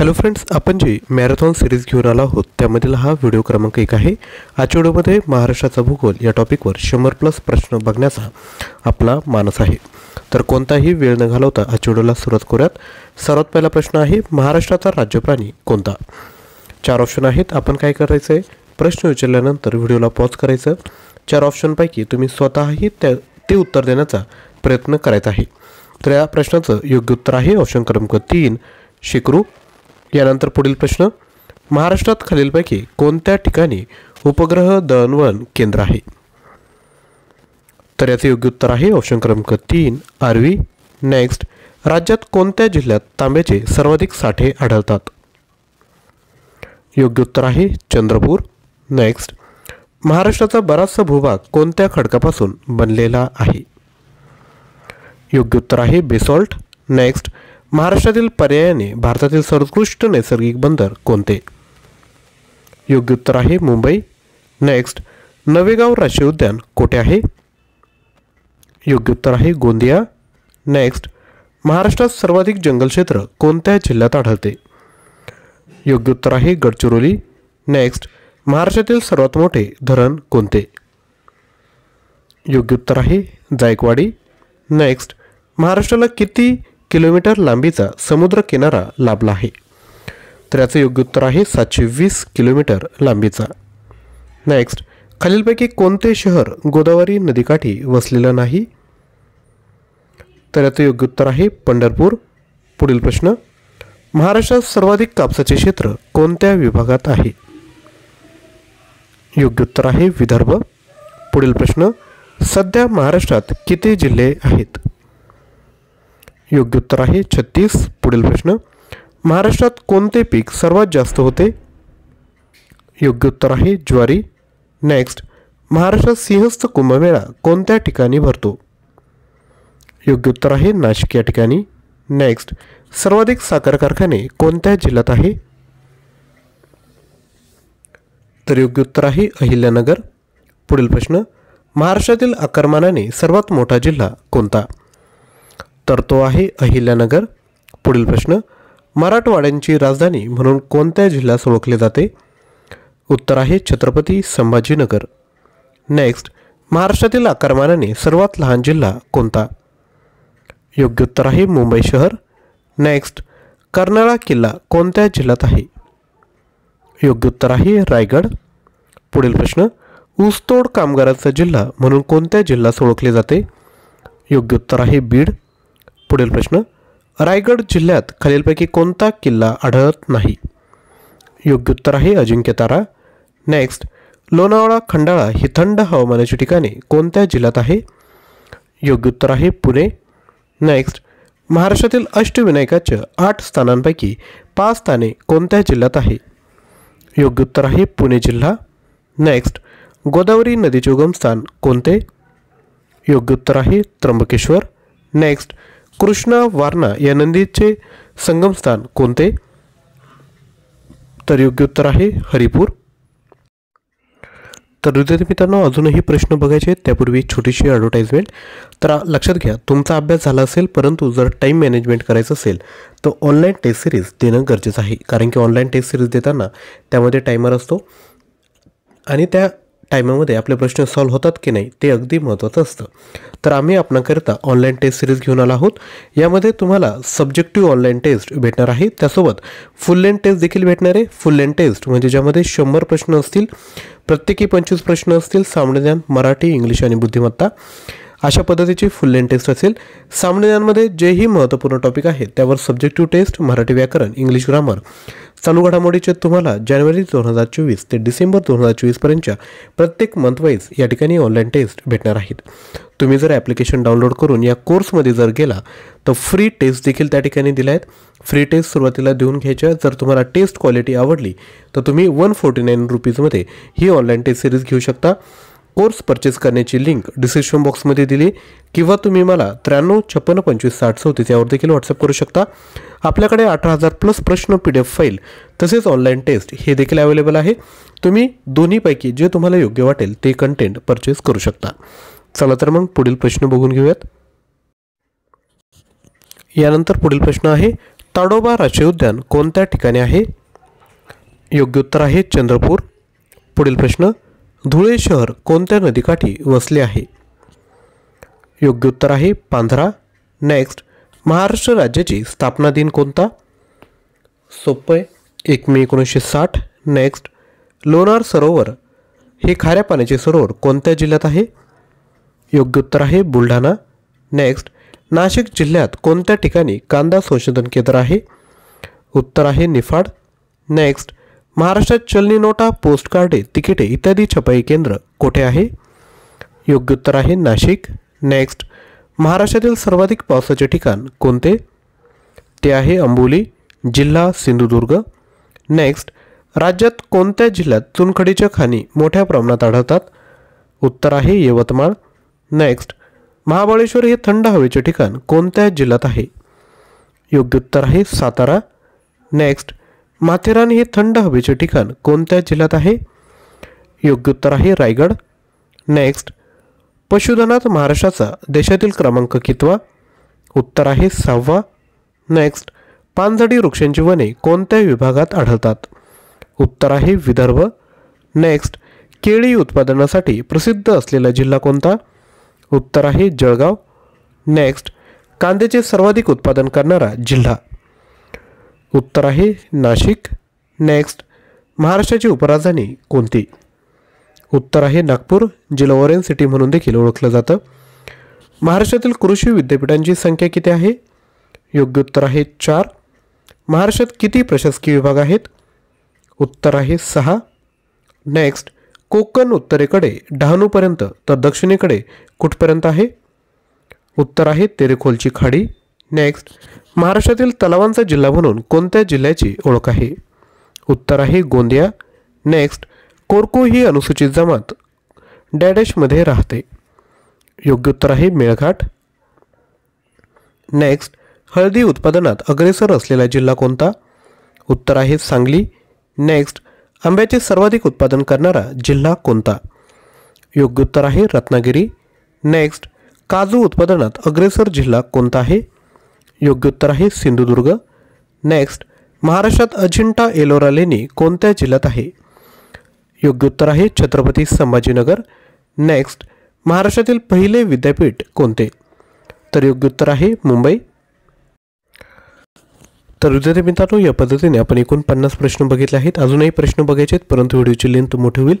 Hello friends, आपण जी marathon series घेऊन आलो आहोत त्यामधील हा व्हिडिओ क्रमांक 1 आहे। आजच्या व्हिडिओमध्ये महाराष्ट्राचा भूगोल या टॉपिकवर 100+ प्रश्न बघण्याचा आपला मानस आहे। तर कोणताही वेळ न घालवता आजच्या व्हिडिओला सुरुवात करूयात। सर्वात पहिला प्रश्न आहे, महाराष्ट्राचा राज्य प्राणी कोणता? 4 ऑप्शन आहेत। आपण काय करायचं आहे, प्रश्न विचारल्यानंतर व्हिडिओला पॉज करायचं। 4 ऑप्शनपैकी तुम्ही स्वतःही ते उत्तर देण्याचा प्रयत्न करायचा आहे। तर या प्रश्नाचं योग्य उत्तर आहे ऑप्शन क्रमांक 3 शेकरू। यानंतर पुढील प्रश्न, महाराष्ट्रात खालीलपैकी कोणत्या ठिकाणी उपग्रह दळणवळण केंद्र आहे? तर याचे योग्य उत्तर आहे ऑप्शन क्रमांक 3 आर्वी। नेक्स्ट, राज्यात कोणत्या जिल्ह्यात तांब्याचे सर्वाधिक साठे आढळतात? योग्य उत्तर आहे चंद्रपूर। नेक्स्ट, महाराष्ट्राचा बराचसा भूभाग कोणत्या खडकापासून बनलेला आहे? योग्य उत्तर आहे बेसॉल्ट। नेक्स्ट, महाराष्ट्रातील पर्यायाने भारतातील सर्वोत्कृष्ट नैसर्गिक बंदर कोणते? योग्य उत्तर आहे मुंबई। नेक्स्ट, नवेगाव राष्ट्रीय उद्यान कोठे आहे? योग्य उत्तर आहे गोंदिया। नेक्स्ट, महाराष्ट्रात सर्वाधिक जंगल क्षेत्र कोणत्या जिल्ह्यात आढळते? योग्य उत्तर आहे गडचिरोली। नेक्स्ट, महाराष्ट्रातील सर्वात मोठे धरण कोणते? योग्य उत्तर आहे जायकवाडी। नेक्स्ट, महाराष्ट्राला किती किलोमीटर लांबीचा समुद्र किनारा लाभला आहे? तर याचे योग्य उत्तर आहे 720 किलोमीटर लांबीचा। नेक्स्ट, खालीलपैकी कोणते शहर गोदावरी नदीकाठी वसलेलं नाही? तर याचे योग्य उत्तर आहे पंढरपूर। पुढील प्रश्न, महाराष्ट्रात सर्वाधिक कापसाचे क्षेत्र कोणत्या विभागात आहे? योग्य उत्तर आहे विदर्भ। पुढील प्रश्न, सध्या महाराष्ट्रात किती जिल्हे आहेत? योग्य उत्तर आहे 36। पुढील प्रश्न, महाराष्ट्रात कोणते पीक सर्वात जास्त होते? योग्य उत्तर आहे ज्वारी। नेक्स्ट, महाराष्ट्रात सिंहस्थ कुंभमेळा कोणत्या ठिकाणी भरतो? योग्य उत्तर आहे नाशिक या ठिकाणी। नेक्स्ट, सर्वाधिक साखर कारखाने कोणत्या जिल्ह्यात आहे? तर योग्य उत्तर आहे अहिल्यानगर। पुढील प्रश्न, महाराष्ट्रातील आकारमानाने सर्वात मोठा जिल्हा कोणता? तर तो आहे अहिल्यानगर। पुढील प्रश्न, मराठवाड्यांची राजधानी म्हणून कोणत्या जिल्ह्यास ओळखले जाते? उत्तर आहे छत्रपती संभाजीनगर। नेक्स्ट, महाराष्ट्रातील आकारमानाने सर्वात लहान जिल्हा कोणता? योग्य उत्तर आहे मुंबई शहर। नेक्स्ट, कर्नाळा किल्ला कोणत्या जिल्ह्यात आहे? योग्य उत्तर आहे रायगड। पुढील प्रश्न, ऊसतोड कामगाराचा जिल्हा म्हणून कोणत्या जिल्ह्यास ओळखले जाते? योग्य उत्तर आहे बीड। पुढील प्रश्न, रायगड जिल्ह्यात खालीलपैकी कोणता किल्ला आढळत नाही? योग्य उत्तर आहे अजिंक्यतारा। नेक्स्ट, लोणावळा खंडाळा ही थंड हवामानाची ठिकाणे कोणत्या जिल्ह्यात आहे? योग्य उत्तर आहे पुणे। नेक्स्ट, महाराष्ट्रातील अष्टविनायकाच्या 8 स्थानांपैकी 5 स्थाने कोणत्या जिल्ह्यात आहे? योग्य उत्तर आहे पुणे जिल्हा। नेक्स्ट, गोदावरी नदीचे उगमस्थान कोणते? योग्य उत्तर आहे त्र्यंबकेश्वर। नेक्स्ट, कृष्णा वारणा या नदीचे संगमस्थान कोणते? तर योग्य उत्तर आहे हरिपूर। तर विद्यार्थी मित्रांनो, अजूनही प्रश्न बघायचे त्यापूर्वी छोटीशी ॲडव्हर्टाइजमेंट। तर लक्षात घ्या, तुमचा अभ्यास झाला असेल परंतु जर टाईम मॅनेजमेंट करायचं असेल तर ऑनलाईन टेस्ट सिरीज देणं गरजेचं आहे। कारण की ऑनलाईन टेस्ट सिरीज देताना त्यामध्ये टायमर असतो आणि त्या टायमामध्ये आपले प्रश्न सॉल्व्ह होतात की नाही ते अगदी महत्त्वाचं असतं। तर आम्ही आपणाकरिता ऑनलाईन टेस्ट सिरीज घेऊन आलो आहोत। यामध्ये तुम्हाला सब्जेक्टिव्ह ऑनलाईन टेस्ट भेटणार आहे, त्यासोबत फुल लेंथ टेस्ट देखील भेटणार आहे। फुल लेंथ टेस्ट म्हणजे ज्यामध्ये 100 प्रश्न असतील, प्रत्येकी 25 प्रश्न असतील, सामान्य ज्ञान, मराठी, इंग्लिश आणि बुद्धिमत्ता अशा पद्धतीची फुल लेंथ टेस्ट असेल। सामान्य ज्ञानमध्ये जेही महत्त्वपूर्ण टॉपिक आहेत त्यावर सब्जेक्टिव्ह टेस्ट, मराठी व्याकरण, इंग्लिश ग्रामर, चालू घडामोडीचे तुम्हाला जानेवारी 2024 ते डिसेंबर 2024 पर्यंतच्या प्रत्येक मंथवाईज या ठिकाणी ऑनलाईन टेस्ट भेटणार आहेत। तुम्ही जर ॲप्लिकेशन डाउनलोड करून या कोर्समध्ये जर गेला तर फ्री टेस्ट देखील त्या ठिकाणी दिल्या आहेत। फ्री टेस्ट सुरुवातीला देऊन घ्यायच्या। जर तुम्हाला टेस्ट क्वालिटी आवडली तर तुम्ही 149 रुपीजमध्ये ही ऑनलाईन टेस्ट सिरीज घेऊ शकता। कोर्स परचेस करण्याची लिंक डिस्क्रिप्शन बॉक्समध्ये दिली किंवा तुम्ही मला 93 56 25 60 34 यावर देखील व्हॉट्सअप करू शकता। आपल्याकडे 18,000+ प्रश्न PDF फाईल तसेच ऑनलाईन टेस्ट हे देखील अवेलेबल आहे। तुम्ही दोन्हीपैकी जे तुम्हाला योग्य वाटेल ते कंटेंट परचेस करू शकता। चला तर मग पुढील प्रश्न बघून घेऊयात। यानंतर पुढील प्रश्न आहे, ताडोबा राष्ट्रीय उद्यान कोणत्या ठिकाणी आहे? योग्य उत्तर आहे चंद्रपूर. पुढील प्रश्न, धुळे शहर कोणत्या नदीकाठी वसले आहे? योग्य उत्तर आहे पांझरा. नेक्स्ट, महाराष्ट्र राज्याची स्थापना दिन कोणता? सोपं आहे, 1 मे 1960. नेक्स्ट, लोणार सरोवर हे खाऱ्या पाण्याचे सरोवर कोणत्या जिल्ह्यात आहे? योग्य उत्तर आहे बुलढाणा. नेक्स्ट, नाशिक जिल्ह्यात कोणत्या ठिकाणी कांदा संशोधन केंद्र आहे? उत्तर आहे निफाड. नेक्स्ट, महाराष्ट्रात चलनी नोटा, पोस्ट कार्डे, तिकिटे इत्यादी छपाई केंद्र कोठे आहे? योग्य उत्तर आहे नाशिक. नेक्स्ट, महाराष्ट्रातील सर्वाधिक पावसाचे ठिकाण कोणते? ते आहे अंबोली, जिल्हा सिंधुदुर्ग. नेक्स्ट, राज्यात कोणत्या जिल्ह्यात चुनखडीच्या खाणी मोठ्या प्रमाणात आढळतात? उत्तर आहे यवतमाळ. नेक्स्ट, महाबळेश्वर हे थंड हवेचे ठिकाण कोणत्या जिल्ह्यात आहे? योग्य उत्तर आहे सातारा. नेक्स्ट, माथेरान हे थंड हवेचे ठिकाण कोणत्या जिल्ह्यात आहे? योग्य उत्तर आहे रायगड. नेक्स्ट, पशुधनात महाराष्ट्राचा देशातील क्रमांक कितवा? उत्तर आहे 6वा. नेक्स्ट, पानझडी वृक्षांची वने कोणत्या विभागात आढळतात? उत्तर आहे विदर्भ. नेक्स्ट, केळी उत्पादनासाठी प्रसिद्ध असलेला जिल्हा कोणता? उत्तर आहे जळगाव. नेक्स्ट, कांद्याचे सर्वाधिक उत्पादन करणारा जिल्हा? उत्तर आहे नाशिक. नेक्स्ट, महाराष्ट्राची उपराजधानी कोणती? उत्तर आहे नागपूर, जिला ऑरेंज सिटी म्हणून देखील ओळखलं जातं. महाराष्ट्रातील कृषी विद्यापीठांची संख्या किती आहे? योग्य उत्तर आहे 4. महाराष्ट्रात किती प्रशासकीय विभाग आहेत? उत्तर आहे 6. नेक्स्ट, कोकण उत्तरेकडे डहाणूपर्यंत तर दक्षिणेकडे कुठपर्यंत आहे? उत्तर आहे तेरेखोलची खाडी. नेक्स्ट, महाराष्ट्रातील तलावांचा जिल्हा म्हणून कोणत्या जिल्ह्याची ओळख आहे? उत्तर आहे गोंदिया. नेक्स्ट, कोरकू ही अनुसूचित जमात डॅडॅशमध्ये राहते? योग्य उत्तर आहे मेळघाट. नेक्स्ट, हळदी उत्पादनात अग्रेसर असलेला जिल्हा कोणता? उत्तर आहे सांगली. नेक्स्ट, आंब्याचे सर्वाधिक उत्पादन करणारा जिल्हा कोणता? योग्य उत्तर आहे रत्नागिरी. नेक्स्ट, काजू उत्पादनात अग्रेसर जिल्हा कोणता आहे? योग्य उत्तर आहे सिंधुदुर्ग. नेक्स्ट, महाराष्ट्रात अजिंठा एलोरा लेणी कोणत्या जिल्ह्यात आहे? योग्य उत्तर आहे छत्रपती संभाजीनगर. नेक्स्ट, महाराष्ट्रातील पहिले विद्यापीठ कोणते? तर योग्य उत्तर आहे मुंबई. तर विद्यार्थी मित्रांनो, या पद्धतीने आपण एकूण 50 प्रश्न बघितले आहेत. अजूनही प्रश्न बघायचे आहेत, परंतु व्हिडिओची लेंथ मोठी होईल,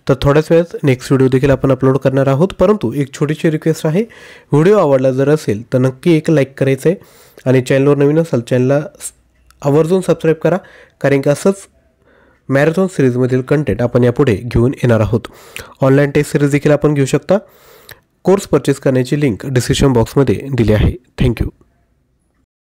तर थोड्याच वेळात नेक्स्ट व्हिडिओ देखील आपण अपलोड करणार आहोत. परंतु एक छोटीशी रिक्वेस्ट आहे, व्हिडिओ आवडला जर असेल तर नक्की एक लाईक करायचं आहे आणि चॅनलवर नवीन असाल चॅनलला आवर्जून सबस्क्राईब करा, कारण की असंच मॅरेथॉन सिरीजमधील कंटेंट आपण यापुढे घेऊन येणार आहोत. ऑनलाईन टेस्ट सिरीज देखील आपण घेऊ शकता. कोर्स परचेस करण्याची लिंक डिस्क्रिप्शन बॉक्समध्ये दिली आहे. थँक्यू.